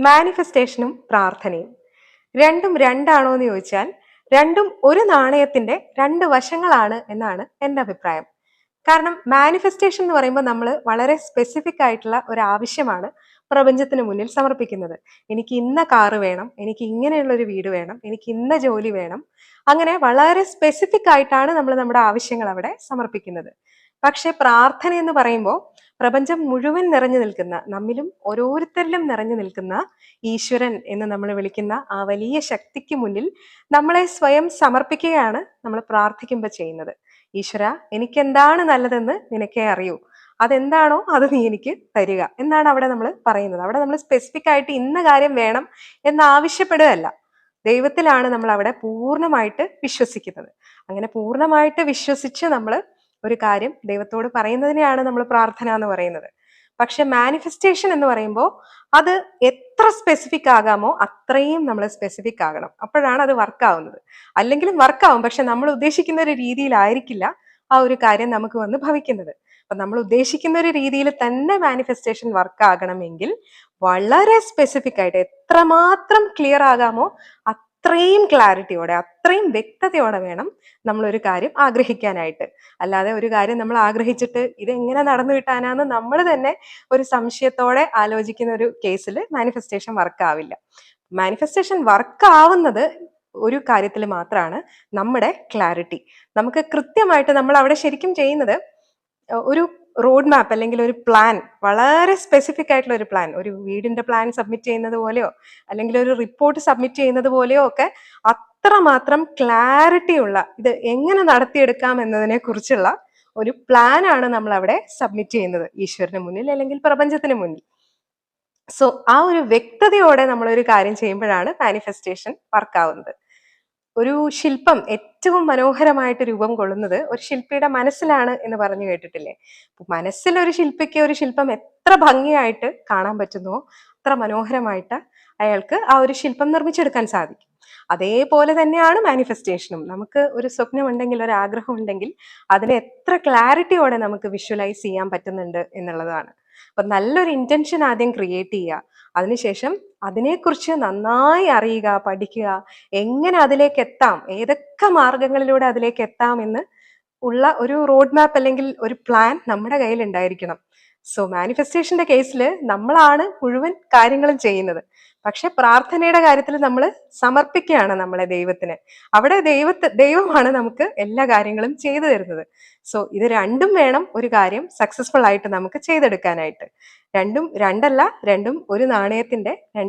മാനിഫെസ്റ്റേഷനും പ്രാർത്ഥനയും രണ്ടും രണ്ടാണോ എന്ന് ചോദിച്ചാൽ രണ്ടും ഒരു നാണയത്തിന്റെ രണ്ട് വശങ്ങളാണ് എന്നാണ് എൻ്റെ അഭിപ്രായം. കാരണം മാനിഫെസ്റ്റേഷൻ എന്ന് പറയുമ്പോൾ നമ്മൾ വളരെ സ്പെസിഫിക് ആയിട്ടുള്ള ഒരു ആവശ്യമാണ് പ്രപഞ്ചത്തിന് മുന്നിൽ സമർപ്പിക്കുന്നത്. എനിക്ക് ഇന്ന കാറ് വേണം, എനിക്ക് ഇങ്ങനെയുള്ള ഒരു വീട് വേണം, എനിക്ക് ഇന്ന ജോലി വേണം. അങ്ങനെ വളരെ സ്പെസിഫിക് ആയിട്ടാണ് നമ്മൾ നമ്മുടെ ആവശ്യങ്ങൾ അവിടെ സമർപ്പിക്കുന്നത്. പക്ഷെ പ്രാർത്ഥന എന്ന് പറയുമ്പോൾ പ്രപഞ്ചം മുഴുവൻ നിറഞ്ഞു നിൽക്കുന്ന, നമ്മിലും ഓരോരുത്തരിലും നിറഞ്ഞു നിൽക്കുന്ന ഈശ്വരൻ എന്ന് നമ്മൾ വിളിക്കുന്ന ആ വലിയ ശക്തിക്ക് മുന്നിൽ നമ്മളെ സ്വയം സമർപ്പിക്കുകയാണ് നമ്മൾ പ്രാർത്ഥിക്കുമ്പോൾ ചെയ്യുന്നത്. ഈശ്വര, എനിക്ക് എന്താണ് നല്ലതെന്ന് നിനക്കേ അറിയൂ, അതെന്താണോ അത് നീ എനിക്ക് തരിക എന്നാണ് അവിടെ നമ്മൾ പറയുന്നത്. അവിടെ നമ്മൾ സ്പെസിഫിക് ആയിട്ട് ഇന്ന കാര്യം വേണം എന്ന് ആവശ്യപ്പെടുകയല്ല, ദൈവത്തിലാണ് നമ്മൾ അവിടെ പൂർണ്ണമായിട്ട് വിശ്വസിക്കുന്നത്. അങ്ങനെ പൂർണ്ണമായിട്ട് വിശ്വസിച്ച് നമ്മൾ ഒരു കാര്യം ദൈവത്തോട് പറയുന്നതിനെയാണ് നമ്മൾ പ്രാർത്ഥന എന്ന് പറയുന്നത്. പക്ഷെ മാനിഫെസ്റ്റേഷൻ എന്ന് പറയുമ്പോൾ അത് എത്ര സ്പെസിഫിക് ആകാമോ അത്രയും നമ്മൾ സ്പെസിഫിക് ആകണം, അപ്പോഴാണ് അത് വർക്ക് ആവുന്നത്. അല്ലെങ്കിലും വർക്ക് ആവും, പക്ഷെ നമ്മൾ ഉദ്ദേശിക്കുന്ന ഒരു രീതിയിലായിരിക്കില്ല ആ ഒരു കാര്യം നമുക്ക് വന്ന് ഭവിക്കുന്നത്. അപ്പൊ നമ്മൾ ഉദ്ദേശിക്കുന്ന ഒരു രീതിയിൽ തന്നെ മാനിഫെസ്റ്റേഷൻ വർക്ക് ആകണമെങ്കിൽ വളരെ സ്പെസിഫിക് ആയിട്ട് എത്രമാത്രം ക്ലിയർ ആകാമോ അത്രയും ക്ലാരിറ്റിയോടെ, അത്രയും വ്യക്തതയോടെ വേണം നമ്മൾ ഒരു കാര്യം ആഗ്രഹിക്കാനായിട്ട്. അല്ലാതെ ഒരു കാര്യം നമ്മൾ ആഗ്രഹിച്ചിട്ട് ഇതെങ്ങനെ നടന്നു കിട്ടാനാന്ന് നമ്മൾ തന്നെ ഒരു സംശയത്തോടെ ആലോചിക്കുന്ന ഒരു കേസിൽ മാനിഫെസ്റ്റേഷൻ വർക്ക് ആവില്ല. മാനിഫെസ്റ്റേഷൻ വർക്ക് ആവുന്നത് ഒരു കാര്യത്തിൽ മാത്രമാണ്, നമ്മുടെ ക്ലാരിറ്റി. നമുക്ക് കൃത്യമായിട്ട് നമ്മൾ അവിടെ ശരിക്കും ചെയ്യുന്നത് ഒരു റോഡ് മാപ്പ് അല്ലെങ്കിൽ ഒരു പ്ലാൻ, വളരെ സ്പെസിഫിക് ആയിട്ടുള്ള ഒരു പ്ലാൻ, ഒരു വീടിന്റെ പ്ലാൻ സബ്മിറ്റ് ചെയ്യുന്നത് പോലെയോ അല്ലെങ്കിൽ ഒരു റിപ്പോർട്ട് സബ്മിറ്റ് ചെയ്യുന്നത് പോലെയോ ഒക്കെ അത്രമാത്രം ക്ലാരിറ്റി ഉള്ള, ഇത് എങ്ങനെ നടത്തിയെടുക്കാം എന്നതിനെ കുറിച്ചുള്ള ഒരു പ്ലാൻ ആണ് നമ്മൾ അവിടെ സബ്മിറ്റ് ചെയ്യുന്നത് ഈശ്വരന് മുന്നിൽ അല്ലെങ്കിൽ പ്രപഞ്ചത്തിന് മുന്നിൽ. സോ ആ ഒരു വ്യക്തതയോടെ നമ്മൾ ഒരു കാര്യം ചെയ്യുമ്പോഴാണ് മാനിഫെസ്റ്റേഷൻ വർക്ക് ആവുന്നത്. ഒരു ശില്പം ഏറ്റവും മനോഹരമായിട്ട് രൂപം കൊള്ളുന്നത് ഒരു ശില്പിയുടെ മനസ്സിലാണ് എന്ന് പറഞ്ഞു കേട്ടിട്ടില്ലേ? മനസ്സിൽ ഒരു ശില്പിക്ക് ഒരു ശില്പം എത്ര ഭംഗിയായിട്ട് കാണാൻ പറ്റുന്നുവോ അത്ര മനോഹരമായിട്ട് അയാൾക്ക് ആ ഒരു ശില്പം നിർമ്മിച്ചെടുക്കാൻ സാധിക്കും. അതേപോലെ തന്നെയാണ് മാനിഫെസ്റ്റേഷനും. നമുക്ക് ഒരു സ്വപ്നം ഉണ്ടെങ്കിൽ, ഒരു ആഗ്രഹം ഉണ്ടെങ്കിൽ അതിനെ എത്ര ക്ലാരിറ്റിയോടെ നമുക്ക് വിഷ്വലൈസ് ചെയ്യാൻ പറ്റുന്നുണ്ട് എന്നുള്ളതാണ്. അപ്പൊ നല്ലൊരു ഇന്റൻഷൻ ആദ്യം ക്രിയേറ്റ് ചെയ്യുക, അതിനുശേഷം അതിനെക്കുറിച്ച് നന്നായി അറിയുക, പഠിക്കുക, എങ്ങനെ അതിലേക്ക് എത്താം, ഏതൊക്കെ മാർഗങ്ങളിലൂടെ അതിലേക്ക് എത്താം എന്ന് ഉള്ള ഒരു റോഡ് മാപ്പ് അല്ലെങ്കിൽ ഒരു പ്ലാൻ നമ്മുടെ കയ്യിൽ ഉണ്ടായിരിക്കണം. സോ മാനിഫെസ്റ്റേഷന്റെ കേസിൽ നമ്മളാണ് മുഴുവൻ കാര്യങ്ങളും ചെയ്യുന്നത്. പക്ഷെ പ്രാർത്ഥനയുടെ കാര്യത്തിൽ നമ്മൾ സമർപ്പിക്കുകയാണ് നമ്മളെ ദൈവത്തിന്. അവിടെ ദൈവമാണ് നമുക്ക് എല്ലാ കാര്യങ്ങളും ചെയ്തു തരുന്നത്. സോ ഇത് രണ്ടും വേണം ഒരു കാര്യം സക്സസ്ഫുൾ ആയിട്ട് നമുക്ക് ചെയ്തെടുക്കാനായിട്ട്. രണ്ടും രണ്ടല്ല, രണ്ടും ഒരു നാണയത്തിന്റെ